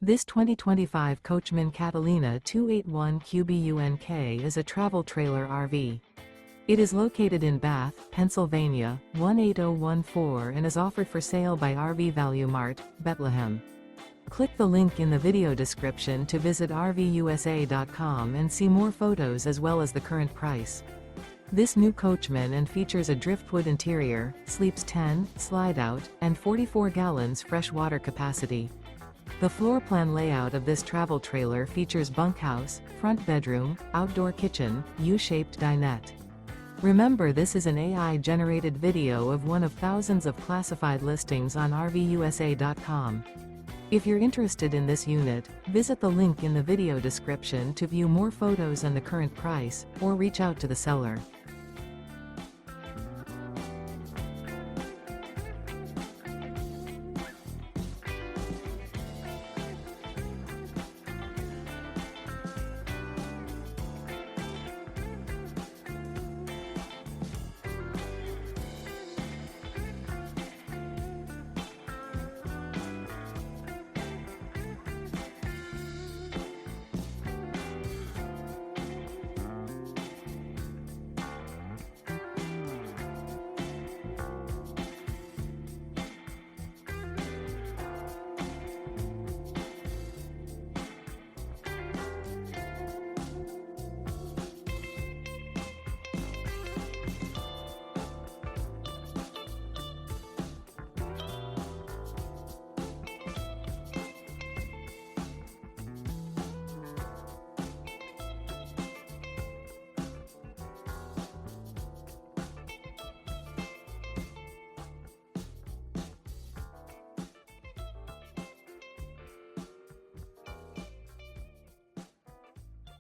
This 2025 Coachmen Catalina 281 QBUNK is a travel trailer RV. It is located in Bath, Pennsylvania, 18014 and is offered for sale by RV Value Mart, Behtlehem. Click the link in the video description to visit RVUSA.com and see more photos as well as the current price. This new Coachmen and features a Driftwood interior, sleeps 10, slide-out, and 44 gallons fresh water capacity. The floor plan layout of this travel trailer features bunkhouse, front bedroom, outdoor kitchen, U-shaped dinette. Remember, this is an AI-generated video of one of thousands of classified listings on RVUSA.com. If you're interested in this unit, visit the link in the video description to view more photos and the current price, or reach out to the seller.